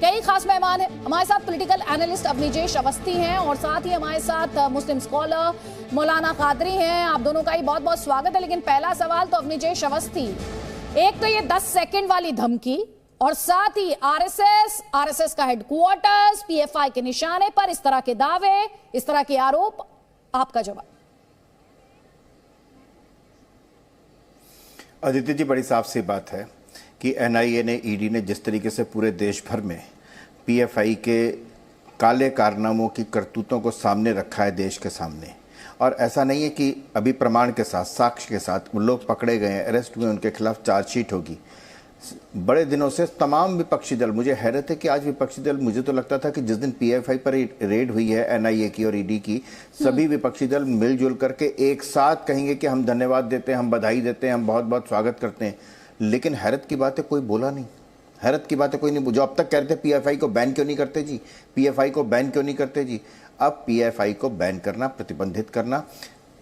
कई खास मेहमान हैं हमारे साथ। पॉलिटिकल एनालिस्ट अवनीजेश अवस्थी हैं और साथ ही हमारे साथ मुस्लिम स्कॉलर मौलाना कादरी हैं। आप दोनों का ही बहुत बहुत स्वागत है। लेकिन पहला सवाल तो अवनीजेश अवस्थी, एक तो ये 10 सेकंड वाली धमकी और साथ ही आरएसएस का हेडक्वार्टर्स पीएफआई के निशाने पर, इस तरह के दावे, इस तरह के आरोप, आपका जवाब। अदिति जी, बड़ी साफ सी बात है कि एनआईए ने, ईडी ने जिस तरीके से पूरे देश भर में पीएफआई के काले कारनामों की करतूतों को सामने रखा है देश के सामने, और ऐसा नहीं है कि अभी प्रमाण के साथ, साक्ष्य के साथ वो लोग पकड़े गए हैं, अरेस्ट हुए, उनके खिलाफ चार्जशीट होगी। बड़े दिनों से तमाम विपक्षी दल, मुझे हैरत है कि आज विपक्षी दल, मुझे तो लगता था कि जिस दिन पीएफआई पर रेड हुई है एनआईए की और ईडी की, सभी विपक्षी दल मिलजुल करके एक साथ कहेंगे कि हम धन्यवाद देते हैं, हम बधाई देते हैं, हम बहुत बहुत स्वागत करते हैं। लेकिन हैरत की बात है कोई बोला नहीं, हैरत की बात है कोई नहीं। जो अब तक कह रहे थे पीएफआई को बैन क्यों नहीं करते जी, पीएफआई को बैन क्यों नहीं करते जी, अब पीएफआई को बैन करना, प्रतिबंधित करना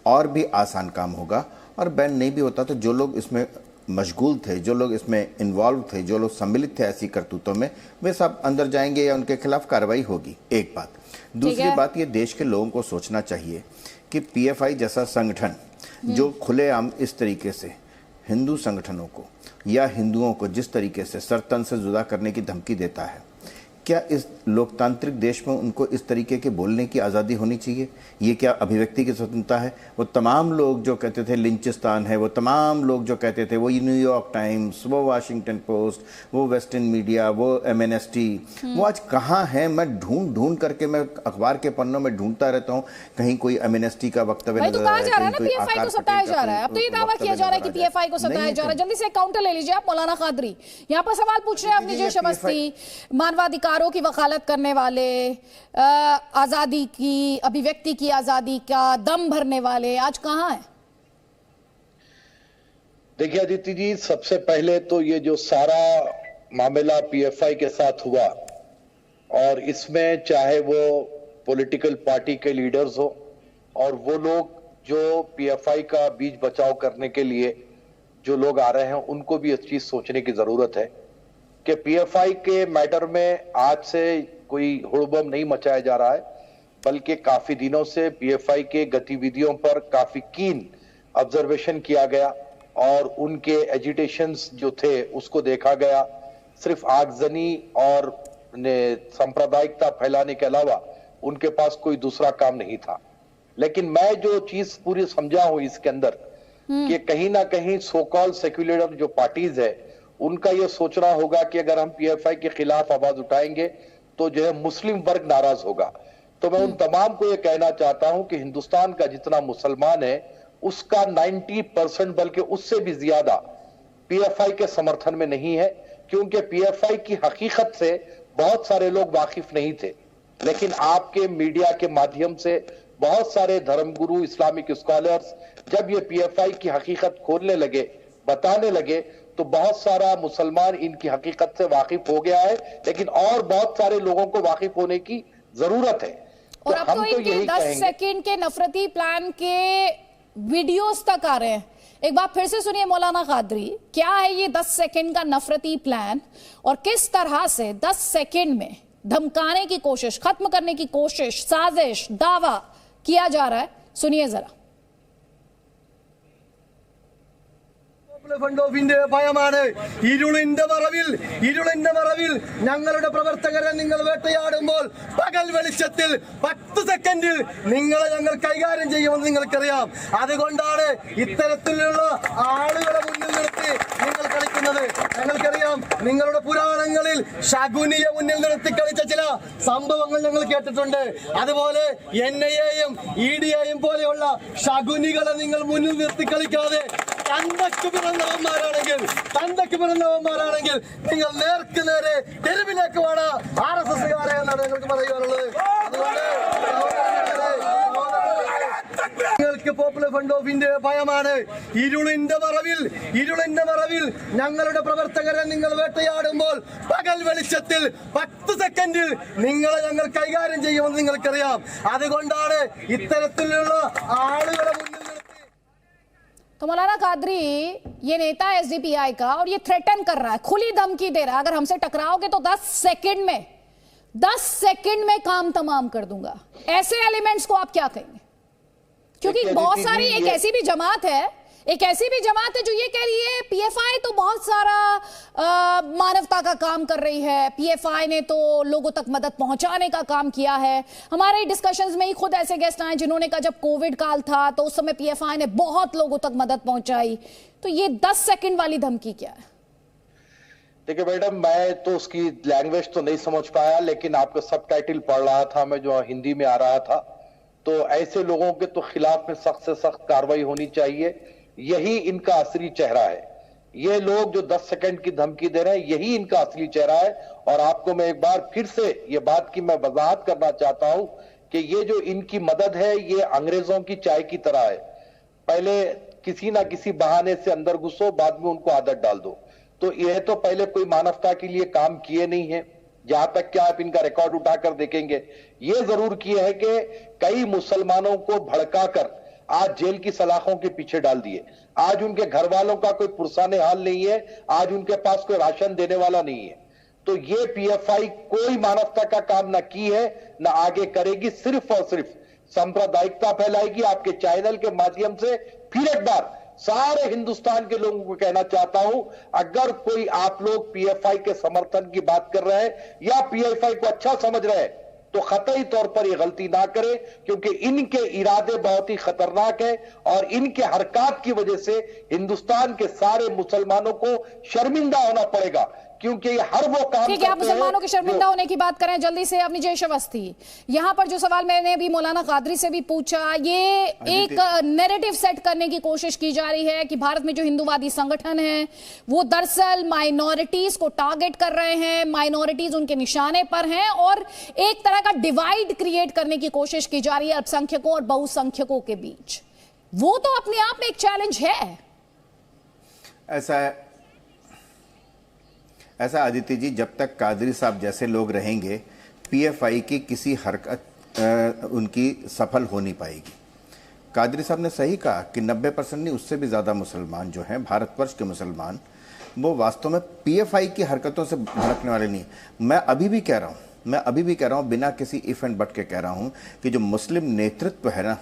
और भी आसान काम होगा। और बैन नहीं भी होता तो जो लोग इसमें मशगूल थे, जो लोग इसमें इन्वॉल्व थे, जो लोग सम्मिलित थे ऐसी करतूतों में, वे सब अंदर जाएंगे या उनके खिलाफ कार्रवाई होगी। एक बात। दूसरी बात, ये देश के लोगों को सोचना चाहिए कि पीएफआई जैसा संगठन जो खुलेआम इस तरीके से हिंदू संगठनों को या हिंदुओं को जिस तरीके से सरतन से जुदा करने की धमकी देता है, क्या इस लोकतांत्रिक देश में उनको इस तरीके के बोलने की आज़ादी होनी चाहिए? ये क्या अभिव्यक्ति की स्वतंत्रता है? वो तमाम लोग जो कहते थे लिंचिस्तान है, वो तमाम लोग जो कहते थे, वो न्यूयॉर्क टाइम्स, वो वाशिंगटन पोस्ट, वो वेस्टर्न मीडिया, वो एमएनएसटी, वो आज कहाँ हैं? मैं ढूंढ करके मैं अखबार के पन्नों में ढूंढता रहता हूँ, कहीं कोई एमएनएसटी का वक्तव्य नजर आ रहा है, पीएफआई को सताया जा रहा है। अब तो ये दावा किया जा रहा है कि पीएफआई को सताया जा रहा है। जल्दी से काउंटर ले लीजिए आप मौलाना कादरी। यहाँ पर सवाल पूछ रहे हैं अवनीजेश अवस्थी, मानवाधिकार की वकालत करने वाले, आजादी की, अभिव्यक्ति की आजादी का दम भरने वाले, आज कहां है? देखिए अदिति जी, सबसे पहले तो ये जो सारा मामला पीएफआई के साथ हुआ, और इसमें चाहे वो पॉलिटिकल पार्टी के लीडर्स हो और वो लोग जो पीएफआई का बीच बचाव करने के लिए जो लोग आ रहे हैं, उनको भी इस चीज सोचने की जरूरत है कि पीएफआई के मैटर में आज से कोई हुड़बम नहीं मचाया जा रहा है, बल्कि काफी दिनों से पीएफआई के गतिविधियों पर काफी कीन ऑब्जर्वेशन किया गया और उनके एजिटेशंस जो थे उसको देखा गया। सिर्फ आगजनी और सांप्रदायिकता फैलाने के अलावा उनके पास कोई दूसरा काम नहीं था। लेकिन मैं जो चीज पूरी समझा हूं इसके अंदर कि कहीं ना कहीं सो कॉल्ड सेक्युलर जो पार्टीज है, उनका यह सोचना होगा कि अगर हम पीएफआई के खिलाफ आवाज उठाएंगे तो जो है मुस्लिम वर्ग नाराज होगा। तो मैं उन तमाम को यह कहना चाहता हूं कि हिंदुस्तान का जितना मुसलमान है उसका 90% बल्कि उससे भी ज्यादा पीएफआई के समर्थन में नहीं है, क्योंकि पीएफआई की हकीकत से बहुत सारे लोग वाकिफ नहीं थे। लेकिन आपके मीडिया के माध्यम से बहुत सारे धर्मगुरु, इस्लामिक स्कॉलर्स जब ये पीएफआई की हकीकत खोलने लगे, बताने लगे, तो बहुत सारा मुसलमान इनकी हकीकत से वाकिफ हो गया है। लेकिन और बहुत सारे लोगों को वाकिफ होने की जरूरत है। और अब तो इनके 10 सेकंड के नफरती प्लान के वीडियोस तक आ रहे हैं। एक बार फिर से सुनिए मौलाना कादरी, क्या है ये 10 सेकंड का नफरती प्लान और किस तरह से 10 सेकंड में धमकाने की कोशिश, खत्म करने की कोशिश, साजिश, दावा किया जा रहा है? सुनिए जरा। ഫണ്ട് ഓഫ് ഇന്ത്യ ഭയമാണ്. ഇരുളിന്റെ മറവിൽ ഞങ്ങളുടെ പ്രവർത്തകരെ നിങ്ങൾ വേട്ടയാടുമ്പോൾ പകൽ വെളിച്ചത്തിൽ 10 സെക്കൻഡിൽ നിങ്ങളെ ഞങ്ങൾ കൈകാര്യം ചെയ്യുമെന്ന് നിങ്ങൾക്കറിയാം. അതുകൊണ്ടാണ് ഇത്തരത്തിലുള്ള ആളുകളെ മുന്നിൽ നിർത്തി നിങ്ങൾ കളിക്കുന്നത്. ഞങ്ങൾക്കറിയാം നിങ്ങളുടെ പുരാണങ്ങളിൽ ശകുനിയെ മുന്നിൽ നിർത്തി കളിച്ച ചില സംഭവങ്ങൾ ഞങ്ങൾ കേട്ടിട്ടുണ്ട്. അതുപോലെ എൻഐഎയും ഇഡിയെയും പോലെയുള്ള ശകുനികളെ നിങ്ങൾ മുന്നിൽ നിർത്തി കളിക്കാതെ തന്തയ്ക്ക് പിറന്നവന്മാരാണെങ്കിൽ നിങ്ങൾ നേർക്ക് നേരെ തെരുവിലേക്ക് വേണം ആർഎസ്എസ്കാരെ എന്നാണ് ഞങ്ങൾക്ക് പറയാനുള്ളത്. നിങ്ങൾക്ക് പോപ്പുലർ ഫണ്ട് ഓഫ് ഇന്ത്യ ഭയമാണ്. ഇരുളിന്റെ മറവിൽ ഞങ്ങളുടെ പ്രവർത്തകരെ നിങ്ങൾ വേട്ടയാടുമ്പോൾ പകൽ വെളിച്ചത്തിൽ 10 സെക്കൻഡിൽ നിങ്ങളെ ഞങ്ങൾ കൈകാര്യം ചെയ്യുമെന്ന് നിങ്ങൾക്കറിയാം. അതുകൊണ്ടാണ് ഇത്തരത്തിലുള്ള ആളുകളെ മുന്നിൽ. तो मौलाना कादरी, ये नेता एसडीपीआई का, और ये थ्रेटन कर रहा है, खुली धमकी दे रहा है, अगर हमसे टकराओगे तो 10 सेकंड में 10 सेकंड में काम तमाम कर दूंगा, ऐसे एलिमेंट्स को आप क्या कहेंगे? क्योंकि बहुत सारी एक ऐसी भी जमात है जो ये कह रही है पीएफआई तो बहुत सारा मानवता का काम कर रही है, पीएफआई ने तो लोगों तक मदद पहुंचाने का काम किया है। हमारे डिस्कशंस में ही खुद ऐसे गेस्ट आए जिन्होंने कहा जब कोविड काल था तो उस समय पीएफआई ने बहुत लोगों तक मदद पहुंचाई। तो ये 10 सेकंड वाली धमकी क्या है? देखिए मैडम, मैं तो उसकी लैंग्वेज तो नहीं समझ पाया, लेकिन आपका सबटाइटल पढ़ रहा था मैं, जो हिंदी में आ रहा था। तो ऐसे लोगों के तो खिलाफ में सख्त से सख्त कार्रवाई होनी चाहिए। यही इनका असली चेहरा है। ये लोग जो 10 सेकंड की धमकी दे रहे हैं, यही इनका असली चेहरा है। और आपको मैं एक बार फिर से ये बात की मैं वजाहत करना चाहता हूं कि ये जो इनकी मदद है, ये अंग्रेजों की चाय की तरह है। पहले किसी ना किसी बहाने से अंदर घुसो, बाद में उनको आदत डाल दो। तो यह तो पहले कोई मानवता के लिए काम किए नहीं है। जहां तक कि आप इनका रिकॉर्ड उठाकर देखेंगे, ये जरूर किए है कि कई मुसलमानों को भड़काकर आज जेल की सलाखों के पीछे डाल दिए। आज उनके घर वालों का कोई पुरसाने हाल नहीं है, आज उनके पास कोई राशन देने वाला नहीं है। तो ये पीएफआई कोई मानवता का काम ना की है, ना आगे करेगी। सिर्फ और सिर्फ सांप्रदायिकता फैलाएगी। आपके चैनल के माध्यम से फिर एक बार सारे हिंदुस्तान के लोगों को कहना चाहता हूं, अगर कोई आप लोग पीएफआई के समर्थन की बात कर रहे हैं या पीएफआई को अच्छा समझ रहे हैं, तो कतई तौर पर यह गलती ना करें, क्योंकि इनके इरादे बहुत ही खतरनाक है और इनके हरकत की वजह से हिंदुस्तान के सारे मुसलमानों को शर्मिंदा होना पड़ेगा। क्योंकि ये हर वो काम ठीक है, आप मुसलमानों के शर्मिंदा होने की बात करें जल्दी से। अवनीजेश अवस्थी, यहां पर जो सवाल मैंने अभी मौलाना कादरी से भी पूछा, ये एक नैरेटिव सेट करने की कोशिश की जा रही है कि भारत में जो हिंदूवादी संगठन है वो दरअसल माइनॉरिटीज को टारगेट कर रहे हैं, माइनॉरिटीज उनके निशाने पर हैं और एक तरह का डिवाइड क्रिएट करने की कोशिश की जा रही है अल्पसंख्यकों और बहुसंख्यकों के बीच। वो तो अपने आप में एक चैलेंज है। ऐसा आदित्य जी, जब तक कादरी साहब जैसे लोग रहेंगे, पीएफआई की किसी हरकत उनकी सफल हो नहीं पाएगी। कादरी साहब ने सही कहा कि 90% नहीं, उससे भी ज़्यादा मुसलमान जो हैं, भारतवर्ष के मुसलमान, वो वास्तव में पीएफआई की हरकतों से भड़कने वाले नहीं। मैं अभी भी कह रहा हूँ बिना किसी इफ एंड बट के कह रहा हूँ कि जो मुस्लिम नेतृत्व है ना,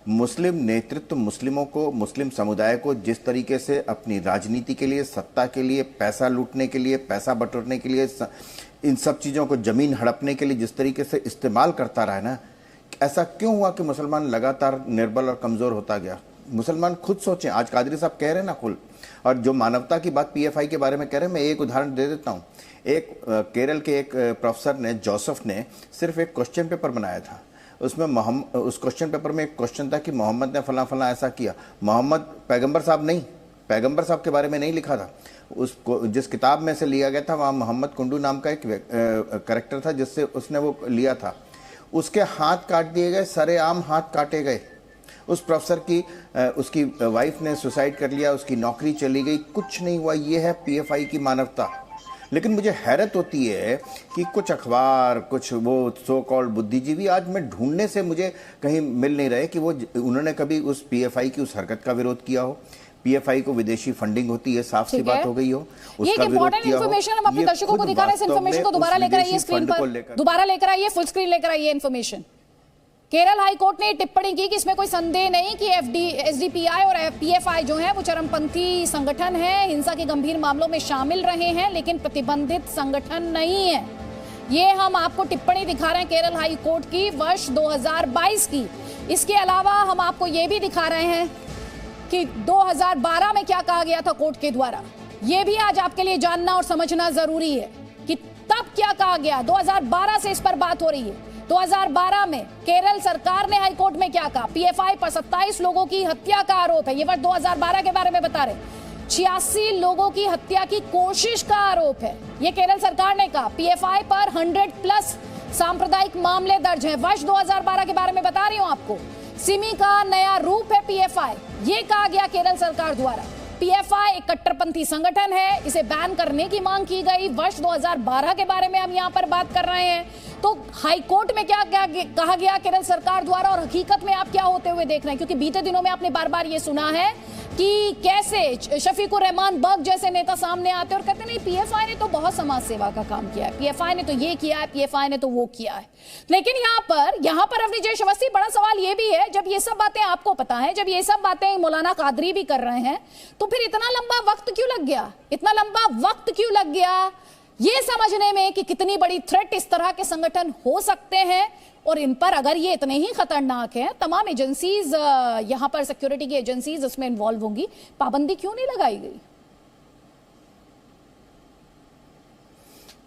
मुस्लिम नेतृत्व मुस्लिमों को, मुस्लिम समुदाय को जिस तरीके से अपनी राजनीति के लिए, सत्ता के लिए, पैसा लूटने के लिए, पैसा बटोरने के लिए, इन सब चीज़ों को जमीन हड़पने के लिए जिस तरीके से इस्तेमाल करता रहा है ना, ऐसा क्यों हुआ कि मुसलमान लगातार निर्बल और कमज़ोर होता गया? मुसलमान खुद सोचें। आज कादरी साहब कह रहे हैं ना खुल, और जो मानवता की बात पीएफआई के बारे में कह रहे हैं, मैं एक उदाहरण दे देता हूँ। एक केरल के एक प्रोफेसर ने, जोसेफ ने, सिर्फ एक क्वेश्चन पेपर बनाया था। उसमें उस क्वेश्चन पेपर में एक क्वेश्चन था कि मोहम्मद ने फला फला ऐसा किया। मोहम्मद पैगंबर साहब के बारे में नहीं लिखा था। उसको जिस किताब में से लिया गया था, वहाँ मोहम्मद कुंडू नाम का एक कैरेक्टर था जिससे उसने वो लिया था। उसके हाथ काट दिए गए, सरेआम हाथ काटे गए। उस प्रोफेसर की उसकी वाइफ ने सुसाइड कर लिया, उसकी नौकरी चली गई, कुछ नहीं हुआ। ये है पीएफआई की मानवता। लेकिन मुझे हैरत होती है कि कुछ अखबार, कुछ वो सो कॉल्ड बुद्धिजीवी आज मैं ढूंढने से मुझे कहीं मिल नहीं रहे कि वो उन्होंने कभी उस पीएफआई की उस हरकत का विरोध किया हो। पीएफआई को विदेशी फंडिंग होती है, साफ सी बात हो गई हो, उसका विरोध किया हो। हम अपने दर्शकों को दिखा रहे हैं। इस इन्फॉर्मेशन को दोबारा लेकर आइए, स्क्रीन पर दोबारा लेकर आइए, फुल स्क्रीन लेकर आइए इन्फॉर्मेशन। केरल हाईकोर्ट ने टिप्पणी की कि इसमें कोई संदेह नहीं कि एसडीपीआई और पीएफआई जो है वो चरमपंथी संगठन है, हिंसा के गंभीर मामलों में शामिल रहे हैं, लेकिन प्रतिबंधित संगठन नहीं है। ये हम आपको टिप्पणी दिखा रहे हैं केरल हाईकोर्ट की वर्ष 2022 की। इसके अलावा हम आपको ये भी दिखा रहे हैं कि 2012 में क्या कहा गया था कोर्ट के द्वारा। ये भी आज आपके लिए जानना और समझना जरूरी है कि तब क्या कहा गया। 2012 से इस पर बात हो रही है। 2012 में केरल सरकार ने हाईकोर्ट में क्या कहा? पीएफआई पर 27 लोगों की हत्या का आरोप है। ये वर्ष 2012 के बारे में बता रहे। 86 लोगों की हत्या की कोशिश का आरोप है, ये केरल सरकार ने कहा। पीएफआई पर 100+ सांप्रदायिक मामले दर्ज हैं। वर्ष 2012 के बारे में बता रही हूं आपको। सिमी का नया रूप है पीएफआई, ये कहा गया केरल सरकार द्वारा। पीएफआई एक कट्टरपंथी संगठन है, इसे बैन करने की मांग की गई। वर्ष 2012 के बारे में हम यहां पर बात कर रहे हैं। तो हाईकोर्ट में क्या कहा गया केरल सरकार द्वारा और हकीकत में आप क्या होते हुए देख रहे हैं? क्योंकि बीते दिनों में आपने बार बार ये सुना है कि कैसे शफीकुर रहमान बग जैसे नेता सामने आते और कहते नहीं पीएफआई ने तो बहुत समाज सेवा का काम किया है, पीएफआई ने तो ये किया है, पीएफआई ने तो वो किया है। लेकिन यहाँ पर अवनीजेश अवस्थी, बड़ा सवाल ये भी है, जब ये सब बातें आपको पता है, जब ये सब बातें मौलाना कादरी भी कर रहे हैं, तो फिर इतना लंबा वक्त क्यों लग गया, इतना लंबा वक्त क्यों लग गया ये समझने में कि कितनी बड़ी थ्रेट इस तरह के संगठन हो सकते हैं, और इन पर अगर ये इतने ही खतरनाक हैं, तमाम एजेंसीज यहां पर सिक्योरिटी की एजेंसीज इसमें इन्वॉल्व होंगी, पाबंदी क्यों नहीं लगाई गई?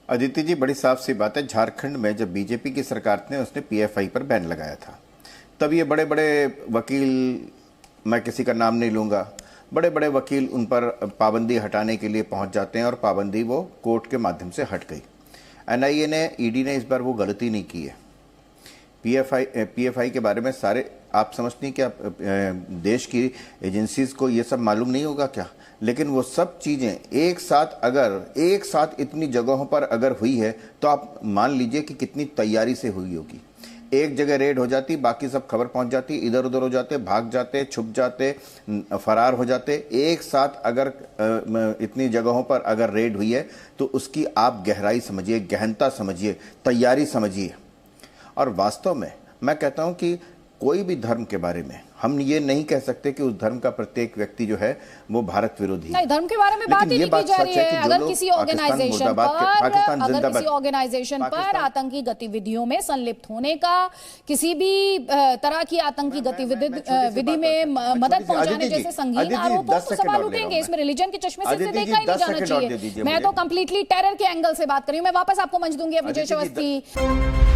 अदिति जी, बड़ी साफ सी बात है, झारखंड में जब बीजेपी की सरकार ने उसने पीएफआई पर बैन लगाया था, तब ये बड़े बड़े वकील, मैं किसी का नाम नहीं लूंगा, बड़े बड़े वकील उन पर पाबंदी हटाने के लिए पहुंच जाते हैं और पाबंदी वो कोर्ट के माध्यम से हट गई। एनआईए ने, ईडी ने इस बार वो गलती नहीं की है। पीएफआई के बारे में सारे आप समझती हैं क्या देश की एजेंसीज को ये सब मालूम नहीं होगा क्या? लेकिन वो सब चीज़ें एक साथ इतनी जगहों पर अगर हुई है तो आप मान लीजिए कि कितनी तैयारी से हुई होगी। एक जगह रेड हो जाती, बाकी सब खबर पहुंच जाती, इधर उधर हो जाते, भाग जाते, छुप जाते, फरार हो जाते। एक साथ अगर इतनी जगहों पर अगर रेड हुई है तो उसकी आप गहराई समझिए, गहनता समझिए, तैयारी समझिए। और वास्तव में मैं कहता हूं कि कोई भी धर्म के बारे में हम ये नहीं कह सकते कि उस धर्म का प्रत्येक व्यक्ति जो है वो भारत विरोधी है। नहीं, धर्म के बारे में बात ही नहीं की जा रही है। अगर किसी ऑर्गेनाइजेशन पर आतंकी गतिविधियों में संलिप्त होने का, किसी भी तरह की आतंकी गतिविधि में मदद पहुंचाने जैसे संगीन आरोपों तो सवाल उठेंगे। इसमें रिलीजन के चश्मे से देखा ही नहीं जाना चाहिए। मैं तो कंप्लीटली टेरर के एंगल से बात कर रही हूँ। मैं वापस आपको मंच दूंगी अवनीजेश अवस्थी।